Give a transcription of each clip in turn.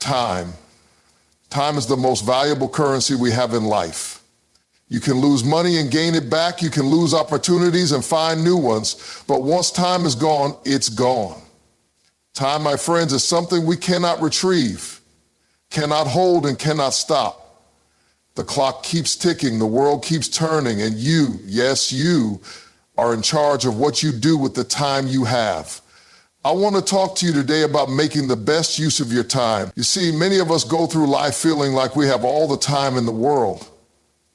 time. Time is the most valuable currency we have in life. You can lose money and gain it back. You can lose opportunities and find new ones. But once time is gone, it's gone. Time, my friends, is something we cannot retrieve, cannot hold, and cannot stop. The clock keeps ticking, the world keeps turning, and you, yes, you, are in charge of what you do with the time you have. I want to talk to you today about making the best use of your time. You see, many of us go through life feeling like we have all the time in the world.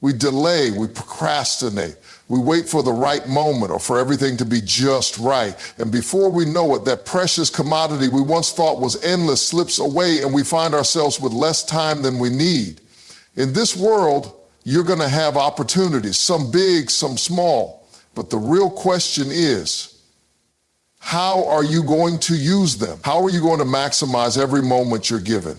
We delay, we procrastinate, we wait for the right moment or for everything to be just right. And before we know it, that precious commodity we once thought was endless slips away and we find ourselves with less time than we need. In this world, you're going to have opportunities, some big, some small. But the real question is, how are you going to use them? How are you going to maximize every moment you're given?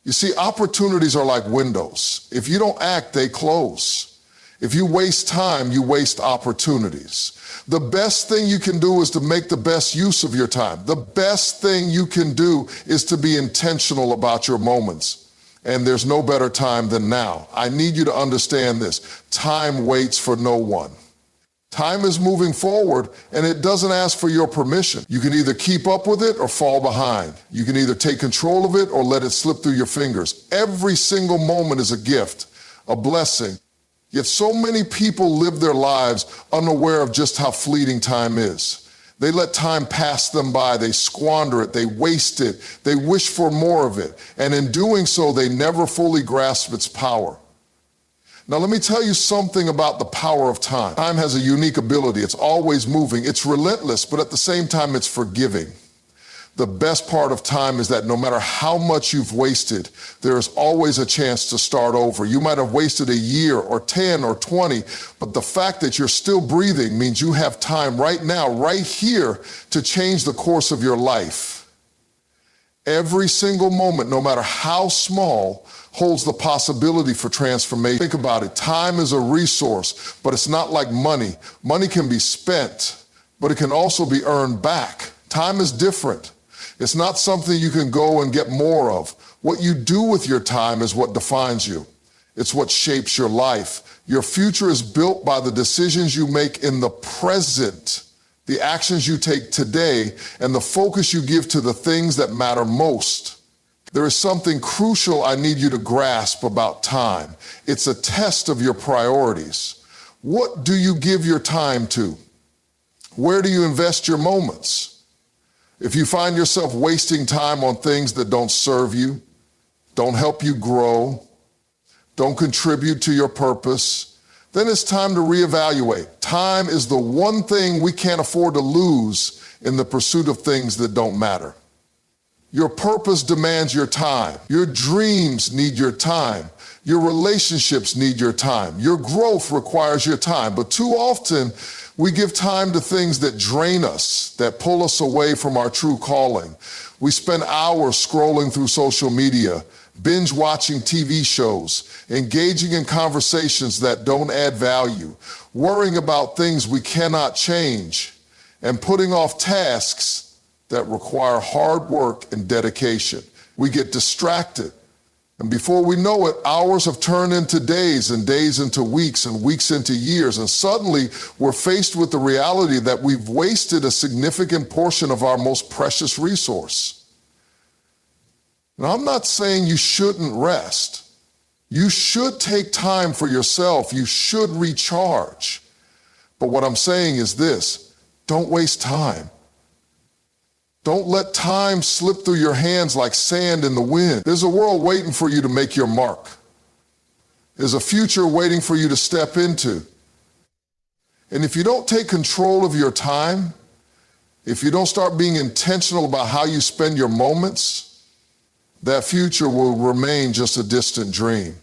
You see, opportunities are like windows. If you don't act, they close. If you waste time, you waste opportunities. The best thing you can do is to make the best use of your time. The best thing you can do is to be intentional about your moments. And there's no better time than now. I need you to understand this. Time waits for no one. Time is moving forward, and it doesn't ask for your permission. You can either keep up with it or fall behind. You can either take control of it or let it slip through your fingers. Every single moment is a gift, a blessing. Yet so many people live their lives unaware of just how fleeting time is. They let time pass them by. They squander it. They waste it. They wish for more of it. And in doing so, they never fully grasp its power. Now, let me tell you something about the power of time. Time has a unique ability. It's always moving. It's relentless, but at the same time, it's forgiving. The best part of time is that no matter how much you've wasted, there is always a chance to start over. You might have wasted a year or 10 or 20, but the fact that you're still breathing means you have time right now, right here, to change the course of your life. Every single moment, no matter how small, holds the possibility for transformation. Think about it. Time is a resource, but it's not like money. Money can be spent, but it can also be earned back. Time is different. It's not something you can go and get more of. What you do with your time is what defines you. It's what shapes your life. Your future is built by the decisions you make in the present, the actions you take today, and the focus you give to the things that matter most. There is something crucial I need you to grasp about time. It's a test of your priorities. What do you give your time to? Where do you invest your moments? If you find yourself wasting time on things that don't serve you, don't help you grow, don't contribute to your purpose, then it's time to reevaluate. Time is the one thing we can't afford to lose in the pursuit of things that don't matter. Your purpose demands your time. Your dreams need your time. Your relationships need your time. Your growth requires your time. But too often, we give time to things that drain us, that pull us away from our true calling. We spend hours scrolling through social media, binge watching TV shows, engaging in conversations that don't add value, worrying about things we cannot change, and putting off tasks that require hard work and dedication. We get distracted, and before we know it, hours have turned into days and days into weeks and weeks into years, and suddenly we're faced with the reality that we've wasted a significant portion of our most precious resource. Now, I'm not saying you shouldn't rest. You should take time for yourself. You should recharge. But what I'm saying is this: don't waste time. Don't let time slip through your hands like sand in the wind. There's a world waiting for you to make your mark. There's a future waiting for you to step into. And if you don't take control of your time, if you don't start being intentional about how you spend your moments, that future will remain just a distant dream.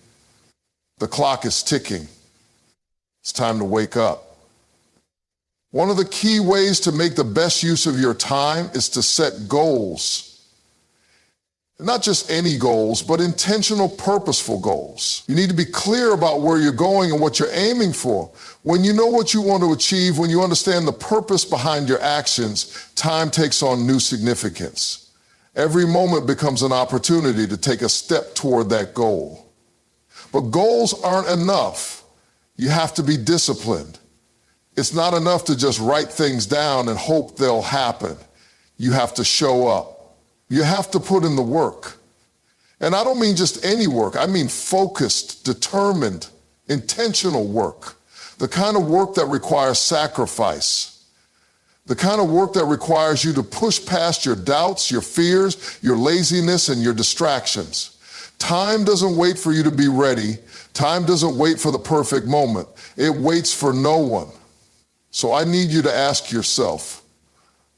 The clock is ticking. It's time to wake up. One of the key ways to make the best use of your time is to set goals. Not just any goals, but intentional, purposeful goals. You need to be clear about where you're going and what you're aiming for. When you know what you want to achieve, when you understand the purpose behind your actions, time takes on new significance. Every moment becomes an opportunity to take a step toward that goal. But goals aren't enough. You have to be disciplined. It's not enough to just write things down and hope they'll happen. You have to show up. You have to put in the work. And I don't mean just any work. I mean focused, determined, intentional work. The kind of work that requires sacrifice. The kind of work that requires you to push past your doubts, your fears, your laziness, and your distractions. Time doesn't wait for you to be ready. Time doesn't wait for the perfect moment. It waits for no one. So I need you to ask yourself,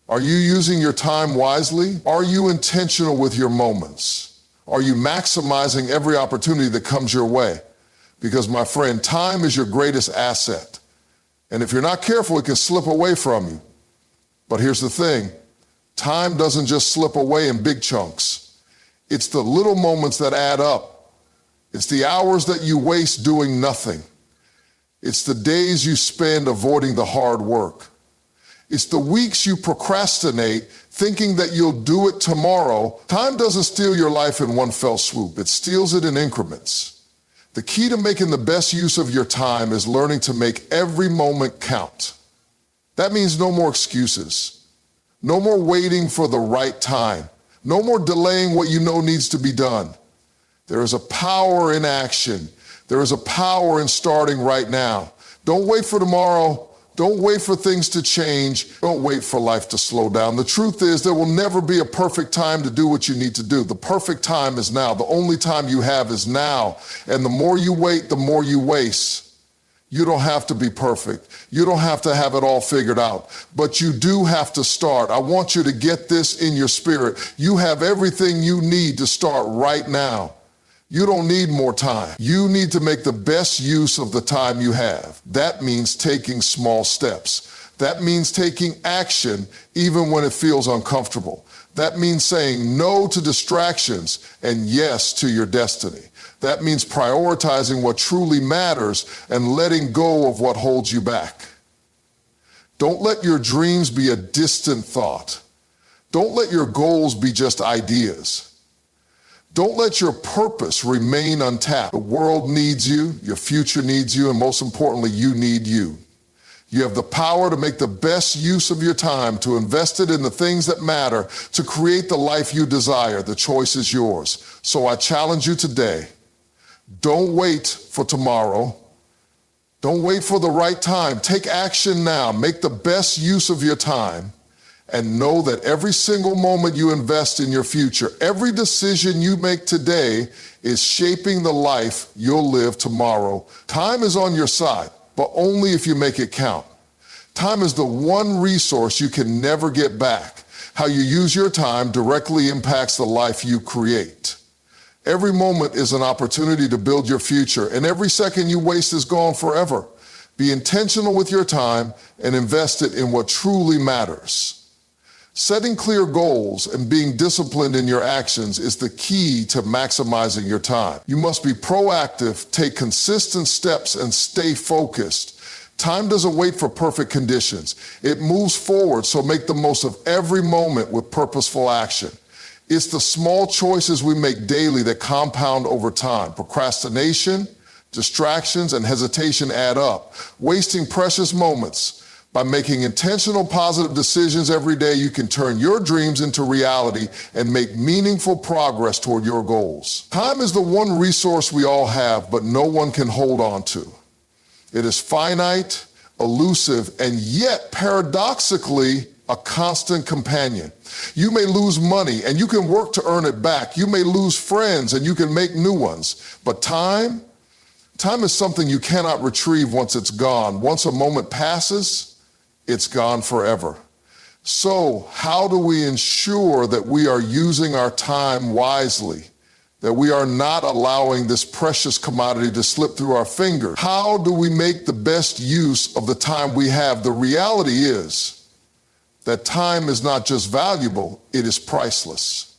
are you using your time wisely? Are you intentional with your moments? Are you maximizing every opportunity that comes your way? Because my friend, time is your greatest asset. And if you're not careful, it can slip away from you. But here's the thing, time doesn't just slip away in big chunks. It's the little moments that add up. It's the hours that you waste doing nothing. It's the days you spend avoiding the hard work. It's the weeks you procrastinate thinking that you'll do it tomorrow. Time doesn't steal your life in one fell swoop. It steals it in increments. The key to making the best use of your time is learning to make every moment count. That means no more excuses. No more waiting for the right time. No more delaying what you know needs to be done. There is a power in action. There is a power in starting right now. Don't wait for tomorrow. Don't wait for things to change. Don't wait for life to slow down. The truth is there will never be a perfect time to do what you need to do. The perfect time is now. The only time you have is now. And the more you wait, the more you waste. You don't have to be perfect. You don't have to have it all figured out, but you do have to start. I want you to get this in your spirit. You have everything you need to start right now. You don't need more time. You need to make the best use of the time you have. That means taking small steps. That means taking action even when it feels uncomfortable. That means saying no to distractions and yes to your destiny. That means prioritizing what truly matters and letting go of what holds you back. Don't let your dreams be a distant thought. Don't let your goals be just ideas. Don't let your purpose remain untapped. The world needs you, your future needs you, and most importantly, you need you. You have the power to make the best use of your time, to invest it in the things that matter, to create the life you desire. The choice is yours. So I challenge you today. Don't wait for tomorrow. Don't wait for the right time. Take action now. Make the best use of your time and know that every single moment you invest in your future, every decision you make today is shaping the life you'll live tomorrow. Time is on your side, but only if you make it count. Time is the one resource you can never get back. How you use your time directly impacts the life you create. Every moment is an opportunity to build your future, and every second you waste is gone forever. Be intentional with your time and invest it in what truly matters. Setting clear goals and being disciplined in your actions is the key to maximizing your time. You must be proactive, take consistent steps, and stay focused. Time doesn't wait for perfect conditions. It moves forward, so make the most of every moment with purposeful action. It's the small choices we make daily that compound over time. Procrastination, distractions, and hesitation add up, wasting precious moments. By making intentional positive decisions every day, you can turn your dreams into reality and make meaningful progress toward your goals. Time is the one resource we all have, but no one can hold on to. It is finite, elusive, and yet paradoxically a constant companion. You may lose money and you can work to earn it back. You may lose friends and you can make new ones. But time is something you cannot retrieve once it's gone. Once a moment passes, it's gone forever. So how do we ensure that we are using our time wisely? That we are not allowing this precious commodity to slip through our fingers? How do we make the best use of the time we have? The reality is that time is not just valuable, it is priceless.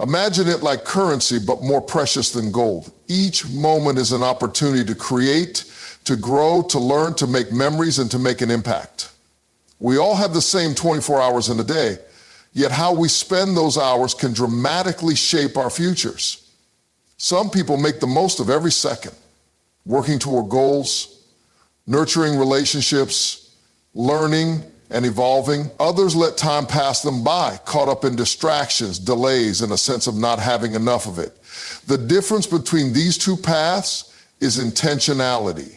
Imagine it like currency, but more precious than gold. Each moment is an opportunity to create, to grow, to learn, to make memories, and to make an impact. We all have the same 24 hours in a day, Yet how we spend those hours can dramatically shape our futures. Some people make the most of every second, working toward goals, nurturing relationships, learning and evolving. Others let time pass them by, caught up in distractions, delays, and a sense of not having enough of it. The difference between these two paths is intentionality.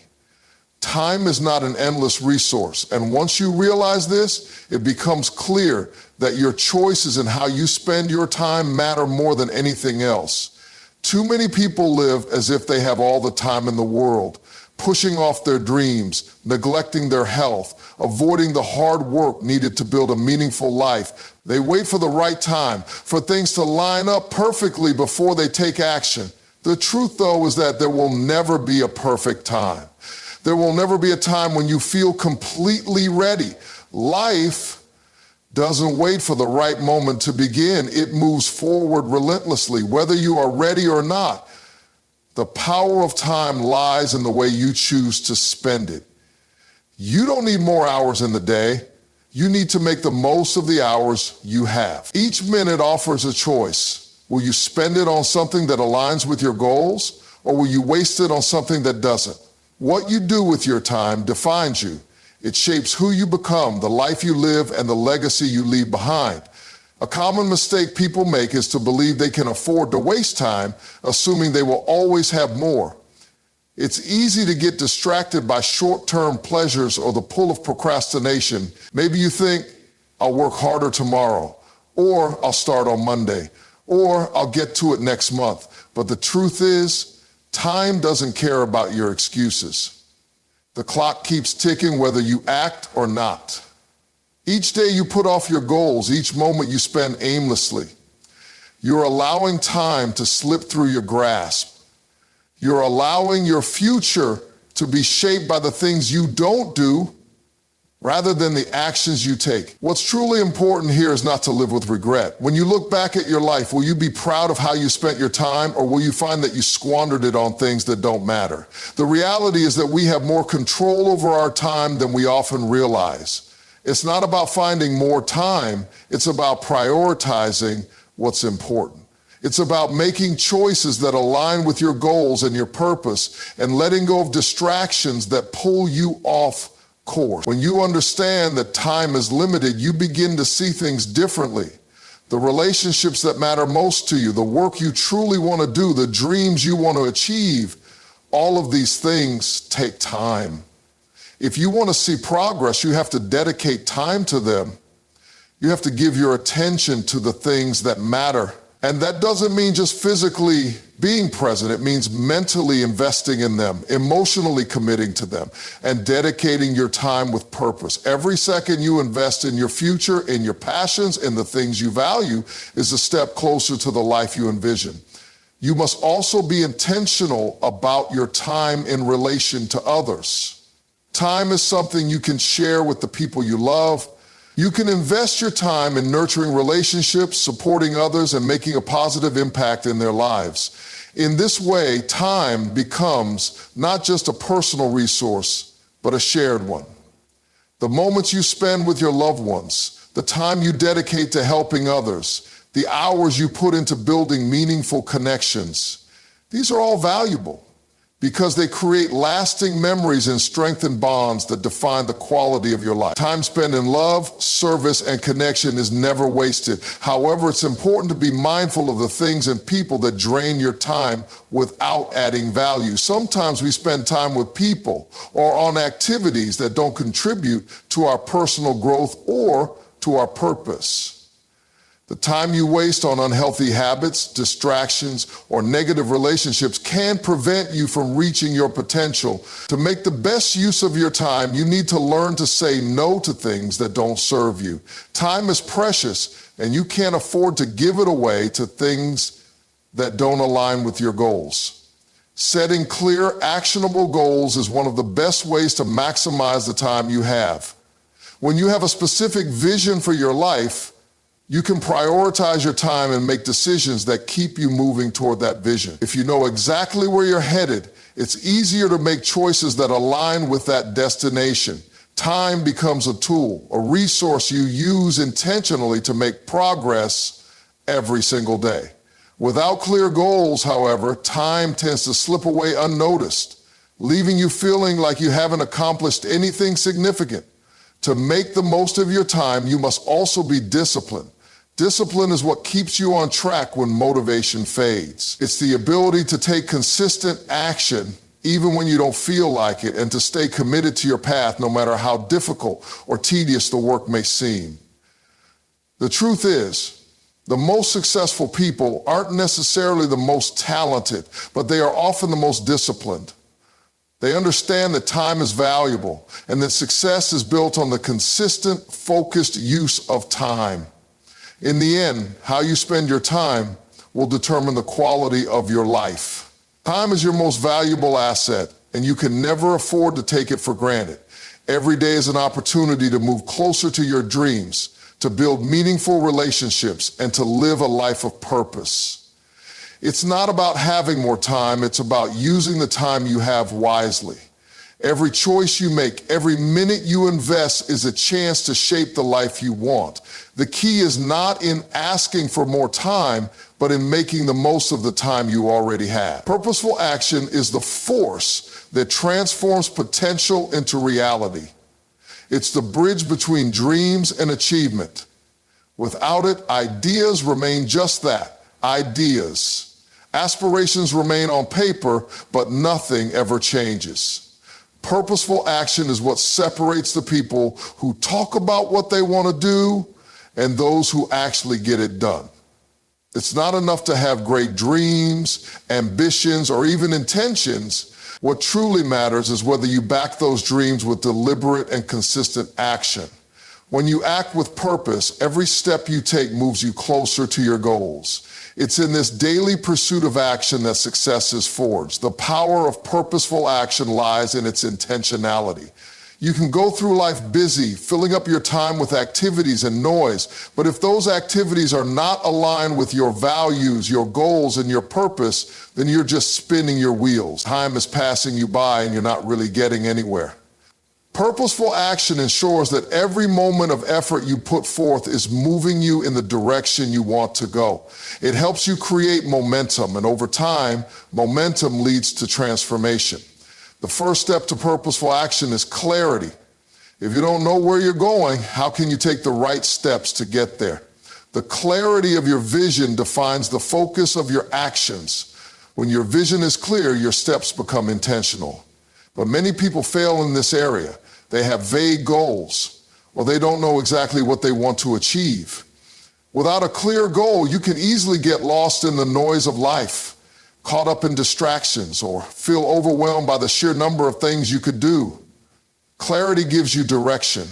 Time is not an endless resource, and once you realize this, it becomes clear that your choices in how you spend your time matter more than anything else. Too many people live as if they have all the time in the world, pushing off their dreams, neglecting their health, avoiding the hard work needed to build a meaningful life. They wait for the right time, for things to line up perfectly before they take action. The truth, though, is that there will never be a perfect time. There will never be a time when you feel completely ready. Life doesn't wait for the right moment to begin. It moves forward relentlessly, whether you are ready or not. The power of time lies in the way you choose to spend it. You don't need more hours in the day. You need to make the most of the hours you have. Each minute offers a choice. Will you spend it on something that aligns with your goals, or will you waste it on something that doesn't? What you do with your time defines you. It shapes who you become, the life you live, and the legacy you leave behind. A common mistake people make is to believe they can afford to waste time, assuming they will always have more. It's easy to get distracted by short-term pleasures or the pull of procrastination. Maybe you think, I'll work harder tomorrow, or I'll start on Monday, or I'll get to it next month. But the truth is, time doesn't care about your excuses. The clock keeps ticking whether you act or not. Each day you put off your goals, each moment you spend aimlessly, you're allowing time to slip through your grasp. You're allowing your future to be shaped by the things you don't do rather than the actions you take. What's truly important here is not to live with regret. When you look back at your life, will you be proud of how you spent your time, or will you find that you squandered it on things that don't matter? The reality is that we have more control over our time than we often realize. It's not about finding more time, it's about prioritizing what's important. It's about making choices that align with your goals and your purpose, and letting go of distractions that pull you off course. When you understand that time is limited, you begin to see things differently. The relationships that matter most to you, the work you truly want to do, the dreams you want to achieve, all of these things take time. If you want to see progress, you have to dedicate time to them. You have to give your attention to the things that matter. And that doesn't mean just physically being present. It means mentally investing in them, emotionally committing to them, and dedicating your time with purpose. Every second you invest in your future, in your passions, in the things you value, is a step closer to the life you envision. You must also be intentional about your time in relation to others. Time is something you can share with the people you love. You can invest your time in nurturing relationships, supporting others, and making a positive impact in their lives. In this way, time becomes not just a personal resource, but a shared one. The moments you spend with your loved ones, the time you dedicate to helping others, the hours you put into building meaningful connections, these are all valuable because they create lasting memories and strengthen bonds that define the quality of your life. Time spent in love, service, and connection is never wasted. However, it's important to be mindful of the things and people that drain your time without adding value. Sometimes we spend time with people or on activities that don't contribute to our personal growth or to our purpose. The time you waste on unhealthy habits, distractions, or negative relationships can prevent you from reaching your potential. To make the best use of your time, you need to learn to say no to things that don't serve you. Time is precious, and you can't afford to give it away to things that don't align with your goals. Setting clear, actionable goals is one of the best ways to maximize the time you have. When you have a specific vision for your life, you can prioritize your time and make decisions that keep you moving toward that vision. If you know exactly where you're headed, it's easier to make choices that align with that destination. Time becomes a tool, a resource you use intentionally to make progress every single day. Without clear goals, however, time tends to slip away unnoticed, leaving you feeling like you haven't accomplished anything significant. To make the most of your time, you must also be disciplined. Discipline is what keeps you on track when motivation fades. It's the ability to take consistent action even when you don't feel like it, and to stay committed to your path no matter how difficult or tedious the work may seem. The truth is, the most successful people aren't necessarily the most talented, but they are often the most disciplined. They understand that time is valuable and that success is built on the consistent, focused use of time. In the end, how you spend your time will determine the quality of your life. Time is your most valuable asset, and you can never afford to take it for granted. Every day is an opportunity to move closer to your dreams, to build meaningful relationships, and to live a life of purpose. It's not about having more time, it's about using the time you have wisely. Every choice you make, every minute you invest is a chance to shape the life you want. The key is not in asking for more time, but in making the most of the time you already have. Purposeful action is the force that transforms potential into reality. It's the bridge between dreams and achievement. Without it, ideas remain just that, ideas. Aspirations remain on paper, but nothing ever changes. Purposeful action is what separates the people who talk about what they want to do and those who actually get it done. It's not enough to have great dreams, ambitions, or even intentions. What truly matters is whether you back those dreams with deliberate and consistent action. When you act with purpose, every step you take moves you closer to your goals. It's in this daily pursuit of action that success is forged. The power of purposeful action lies in its intentionality. You can go through life busy, filling up your time with activities and noise, but if those activities are not aligned with your values, your goals, and your purpose, then you're just spinning your wheels. Time is passing you by and you're not really getting anywhere. Purposeful action ensures that every moment of effort you put forth is moving you in the direction you want to go. It helps you create momentum, and over time, momentum leads to transformation. The first step to purposeful action is clarity. If you don't know where you're going, how can you take the right steps to get there? The clarity of your vision defines the focus of your actions. When your vision is clear, your steps become intentional. But many people fail in this area. They have vague goals, or they don't know exactly what they want to achieve. Without a clear goal, you can easily get lost in the noise of life, caught up in distractions, or feel overwhelmed by the sheer number of things you could do. Clarity gives you direction.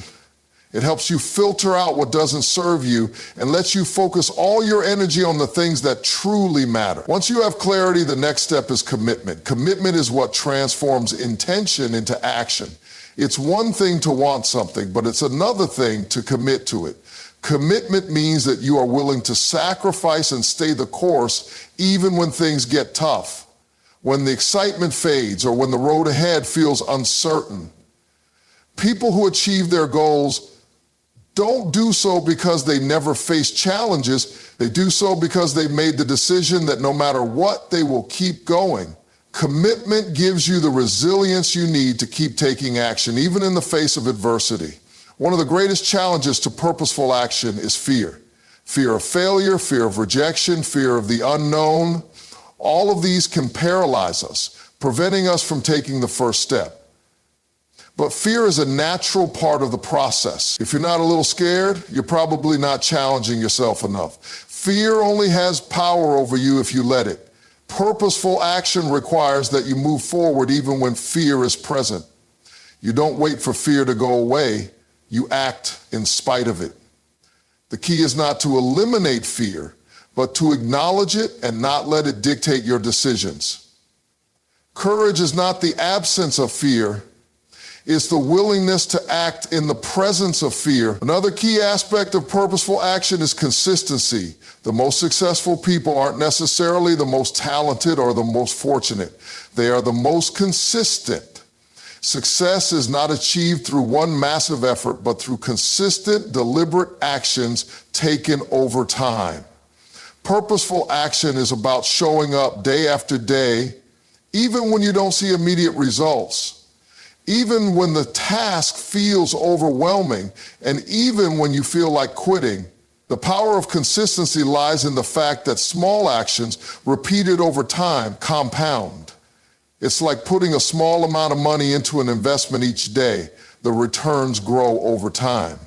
It helps you filter out what doesn't serve you and lets you focus all your energy on the things that truly matter. Once you have clarity, the next step is commitment. Commitment is what transforms intention into action. It's one thing to want something, but it's another thing to commit to it. Commitment means that you are willing to sacrifice and stay the course even when things get tough, when the excitement fades, or when the road ahead feels uncertain. People who achieve their goals don't do so because they never face challenges. They do so because they made the decision that no matter what, they will keep going. Commitment gives you the resilience you need to keep taking action, even in the face of adversity. One of the greatest challenges to purposeful action is fear. Fear of failure, fear of rejection, fear of the unknown. All of these can paralyze us, preventing us from taking the first step. But fear is a natural part of the process. If you're not a little scared, you're probably not challenging yourself enough. Fear only has power over you if you let it. Purposeful action requires that you move forward even when fear is present. You don't wait for fear to go away. You act in spite of it. The key is not to eliminate fear, but to acknowledge it and not let it dictate your decisions. Courage is not the absence of fear. It's the willingness to act in the presence of fear. Another key aspect of purposeful action is consistency. The most successful people aren't necessarily the most talented or the most fortunate. They are the most consistent. Success is not achieved through one massive effort, but through consistent, deliberate actions taken over time. Purposeful action is about showing up day after day, even when you don't see immediate results, even when the task feels overwhelming, and even when you feel like quitting. The power of consistency lies in the fact that small actions repeated over time compound. It's like putting a small amount of money into an investment each day. The returns grow over time.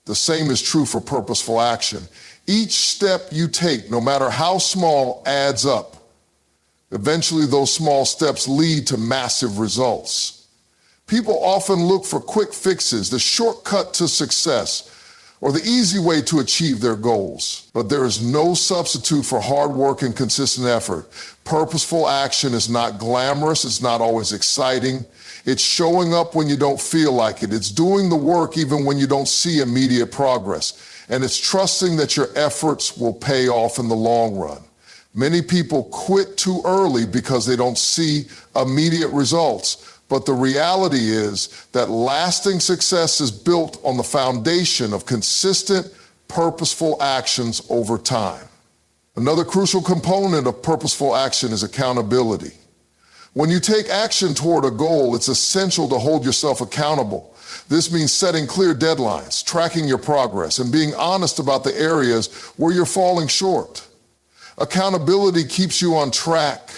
The same is true for purposeful action. Each step you take, no matter how small, adds up. Eventually, those small steps lead to massive results. People often look for quick fixes, the shortcut to success, or the easy way to achieve their goals. But there is no substitute for hard work and consistent effort. Purposeful action is not glamorous, it's not always exciting. It's showing up when you don't feel like it. It's doing the work even when you don't see immediate progress. And it's trusting that your efforts will pay off in the long run. Many people quit too early because they don't see immediate results. But the reality is that lasting success is built on the foundation of consistent, purposeful actions over time. Another crucial component of purposeful action is accountability. When you take action toward a goal, it's essential to hold yourself accountable. This means setting clear deadlines, tracking your progress, and being honest about the areas where you're falling short. Accountability keeps you on track,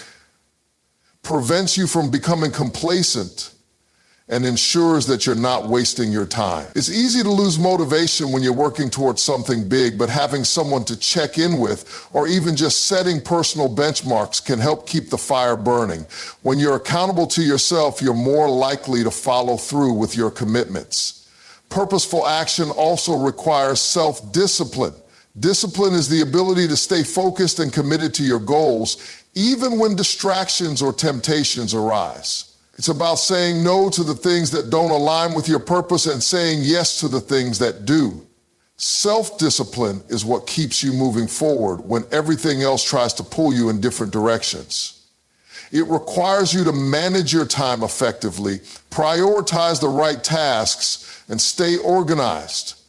prevents you from becoming complacent, and ensures that you're not wasting your time. It's easy to lose motivation when you're working towards something big, but having someone to check in with, or even just setting personal benchmarks, can help keep the fire burning. When you're accountable to yourself, you're more likely to follow through with your commitments. Purposeful action also requires self-discipline. Discipline is the ability to stay focused and committed to your goals, even when distractions or temptations arise. It's about saying no to the things that don't align with your purpose and saying yes to the things that do. Self-discipline is what keeps you moving forward when everything else tries to pull you in different directions. It requires you to manage your time effectively, prioritize the right tasks, and stay organized.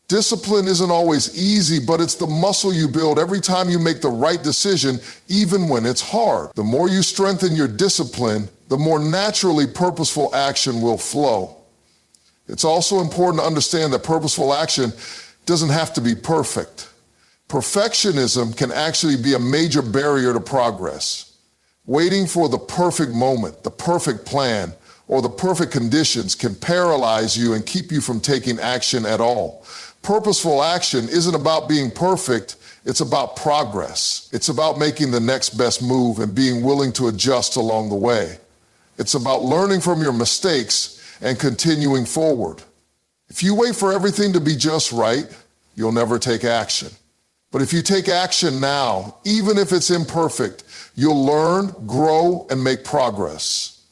Discipline isn't always easy, but it's the muscle you build every time you make the right decision, even when it's hard. The more you strengthen your discipline, the more naturally purposeful action will flow. It's also important to understand that purposeful action doesn't have to be perfect. Perfectionism can actually be a major barrier to progress. Waiting for the perfect moment, the perfect plan, or the perfect conditions can paralyze you and keep you from taking action at all. Purposeful action isn't about being perfect, it's about progress. It's about making the next best move and being willing to adjust along the way. It's about learning from your mistakes and continuing forward. If you wait for everything to be just right, you'll never take action. But if you take action now, even if it's imperfect, you'll learn, grow, and make progress.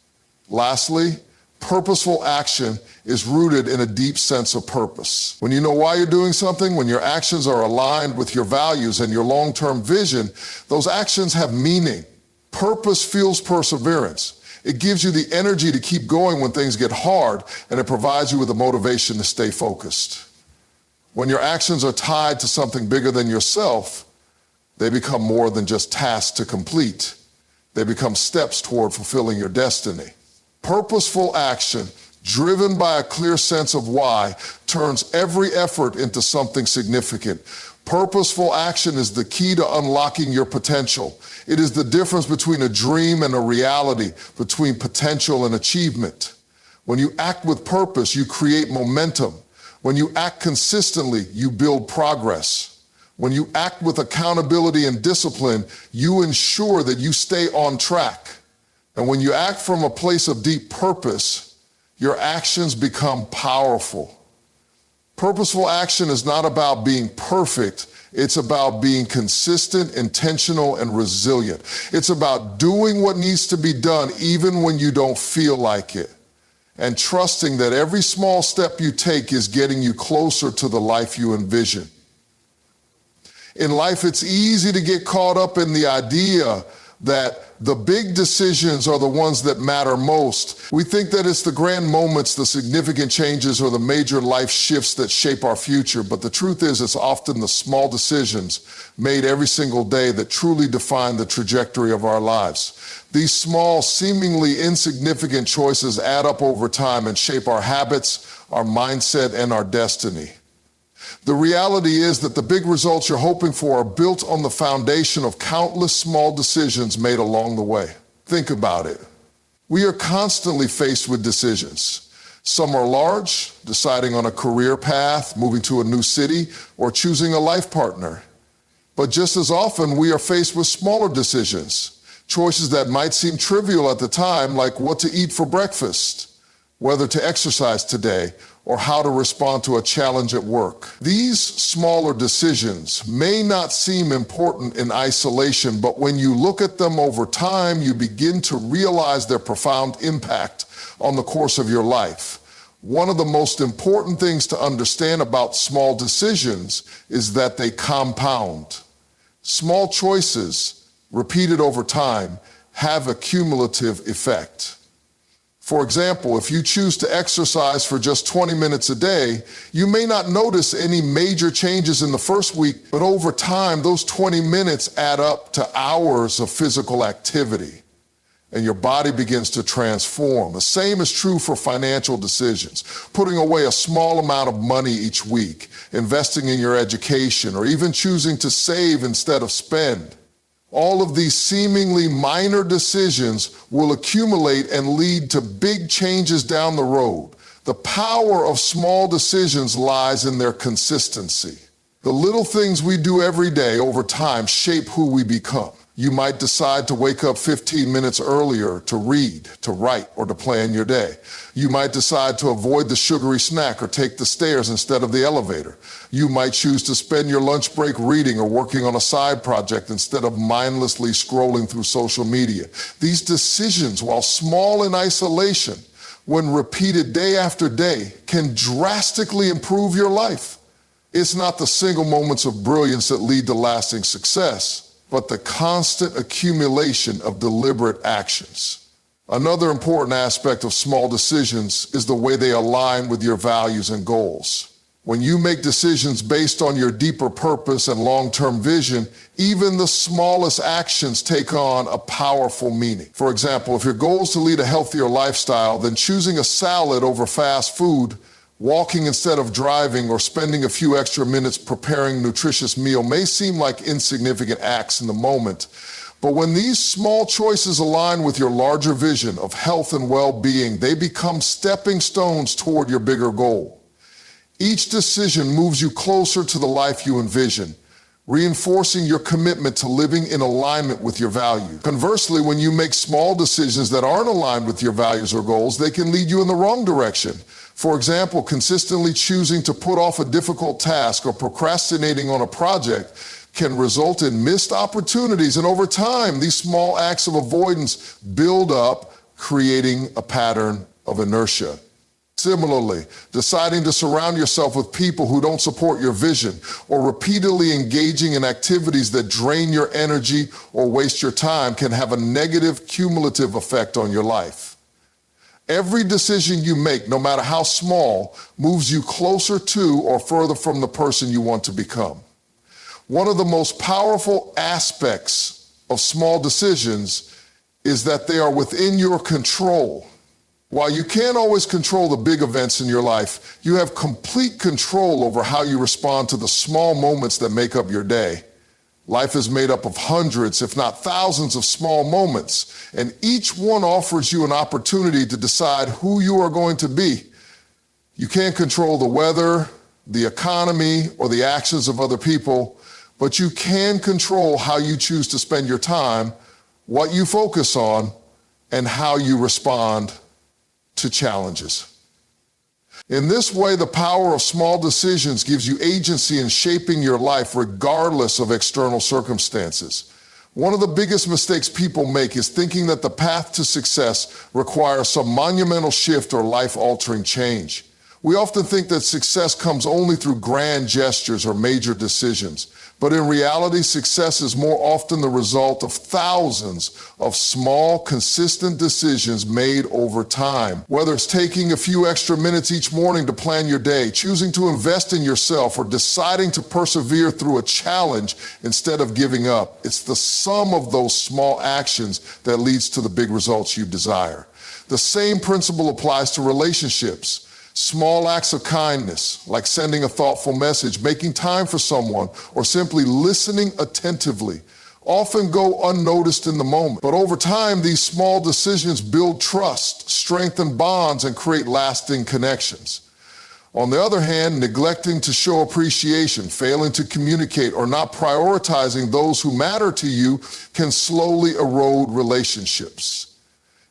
Lastly, purposeful action is rooted in a deep sense of purpose. When you know why you're doing something, when your actions are aligned with your values and your long-term vision, those actions have meaning. Purpose fuels perseverance. It gives you the energy to keep going when things get hard, and it provides you with the motivation to stay focused. When your actions are tied to something bigger than yourself, they become more than just tasks to complete. They become steps toward fulfilling your destiny. Purposeful action, driven by a clear sense of why, turns every effort into something significant. Purposeful action is the key to unlocking your potential. It is the difference between a dream and a reality, between potential and achievement. When you act with purpose, you create momentum. When you act consistently, you build progress. When you act with accountability and discipline, you ensure that you stay on track. And when you act from a place of deep purpose, your actions become powerful. Purposeful action is not about being perfect. It's about being consistent, intentional, and resilient. It's about doing what needs to be done even when you don't feel like it, and trusting that every small step you take is getting you closer to the life you envision. In life, it's easy to get caught up in the idea that the big decisions are the ones that matter most. We think that it's the grand moments, the significant changes, or the major life shifts that shape our future, but the truth is it's often the small decisions made every single day that truly define the trajectory of our lives. These small, seemingly insignificant choices add up over time and shape our habits, our mindset, and our destiny. The reality is that the big results you're hoping for are built on the foundation of countless small decisions made along the way. Think about it. We are constantly faced with decisions. Some are large, deciding on a career path, moving to a new city, or choosing a life partner. But just as often, we are faced with smaller decisions, choices that might seem trivial at the time, like what to eat for breakfast, whether to exercise today, or how to respond to a challenge at work. These smaller decisions may not seem important in isolation, but when you look at them over time, you begin to realize their profound impact on the course of your life. One of the most important things to understand about small decisions is that they compound. Small choices, repeated over time, have a cumulative effect. For example, if you choose to exercise for just 20 minutes a day, you may not notice any major changes in the first week, but over time, those 20 minutes add up to hours of physical activity, and your body begins to transform. The same is true for financial decisions. Putting away a small amount of money each week, investing in your education, or even choosing to save instead of spend. All of these seemingly minor decisions will accumulate and lead to big changes down the road. The power of small decisions lies in their consistency. The little things we do every day over time shape who we become. You might decide to wake up 15 minutes earlier to read, to write, or to plan your day. You might decide to avoid the sugary snack or take the stairs instead of the elevator. You might choose to spend your lunch break reading or working on a side project instead of mindlessly scrolling through social media. These decisions, while small in isolation, when repeated day after day, can drastically improve your life. It's not the single moments of brilliance that lead to lasting success, but the constant accumulation of deliberate actions. Another important aspect of small decisions is the way they align with your values and goals. When you make decisions based on your deeper purpose and long-term vision, even the smallest actions take on a powerful meaning. For example, if your goal is to lead a healthier lifestyle, then choosing a salad over fast food, walking instead of driving, or spending a few extra minutes preparing a nutritious meal may seem like insignificant acts in the moment. But when these small choices align with your larger vision of health and well-being, they become stepping stones toward your bigger goal. Each decision moves you closer to the life you envision, reinforcing your commitment to living in alignment with your values. Conversely, when you make small decisions that aren't aligned with your values or goals, they can lead you in the wrong direction. For example, consistently choosing to put off a difficult task or procrastinating on a project can result in missed opportunities, and over time, these small acts of avoidance build up, creating a pattern of inertia. Similarly, deciding to surround yourself with people who don't support your vision, or repeatedly engaging in activities that drain your energy or waste your time can have a negative cumulative effect on your life. Every decision you make, no matter how small, moves you closer to or further from the person you want to become. One of the most powerful aspects of small decisions is that they are within your control. While you can't always control the big events in your life, you have complete control over how you respond to the small moments that make up your day. Life is made up of hundreds, if not thousands, of small moments, and each one offers you an opportunity to decide who you are going to be. You can't control the weather, the economy, or the actions of other people, but you can control how you choose to spend your time, what you focus on, and how you respond to challenges. In this way, the power of small decisions gives you agency in shaping your life regardless of external circumstances. One of the biggest mistakes people make is thinking that the path to success requires some monumental shift or life-altering change. We often think that success comes only through grand gestures or major decisions. But in reality, success is more often the result of thousands of small, consistent decisions made over time. Whether it's taking a few extra minutes each morning to plan your day, choosing to invest in yourself, or deciding to persevere through a challenge instead of giving up, it's the sum of those small actions that leads to the big results you desire. The same principle applies to relationships. Small acts of kindness, like sending a thoughtful message, making time for someone, or simply listening attentively, often go unnoticed in the moment. But over time, these small decisions build trust, strengthen bonds, and create lasting connections. On the other hand, neglecting to show appreciation, failing to communicate, or not prioritizing those who matter to you can slowly erode relationships.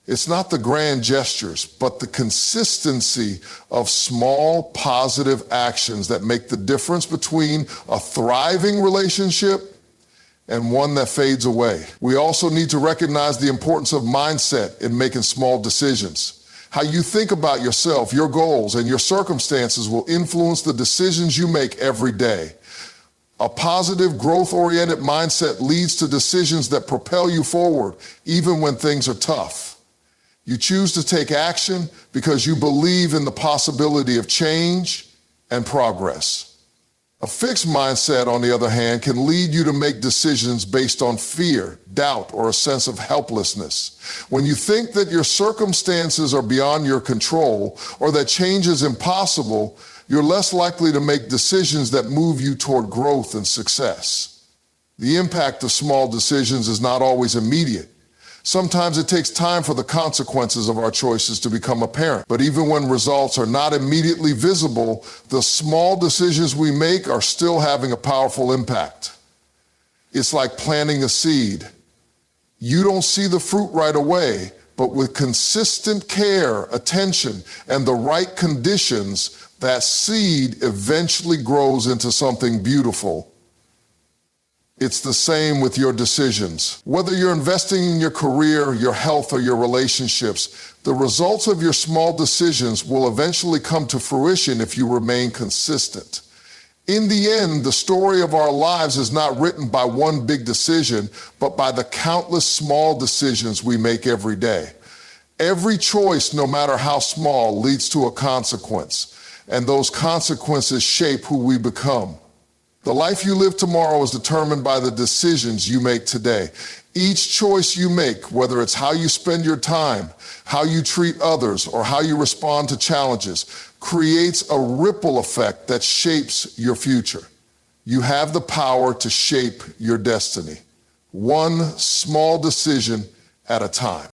It's not the grand gestures, but the consistency of small positive actions that make the difference between a thriving relationship and one that fades away. We also need to recognize the importance of mindset in making small decisions. How you think about yourself, your goals, and your circumstances will influence the decisions you make every day. A positive, growth-oriented mindset leads to decisions that propel you forward, even when things are tough. You choose to take action because you believe in the possibility of change and progress. A fixed mindset, on the other hand, can lead you to make decisions based on fear, doubt, or a sense of helplessness. When you think that your circumstances are beyond your control or that change is impossible, you're less likely to make decisions that move you toward growth and success. The impact of small decisions is not always immediate. Sometimes it takes time for the consequences of our choices to become apparent. But even when results are not immediately visible, the small decisions we make are still having a powerful impact. It's like planting a seed. You don't see the fruit right away, but with consistent care, attention, and the right conditions, that seed eventually grows into something beautiful. It's the same with your decisions. Whether you're investing in your career, your health, or your relationships, the results of your small decisions will eventually come to fruition if you remain consistent. In the end, the story of our lives is not written by one big decision, but by the countless small decisions we make every day. Every choice, no matter how small, leads to a consequence, and those consequences shape who we become. The life you live tomorrow is determined by the decisions you make today. Each choice you make, whether it's how you spend your time, how you treat others, or how you respond to challenges, creates a ripple effect that shapes your future. You have the power to shape your destiny, one small decision at a time.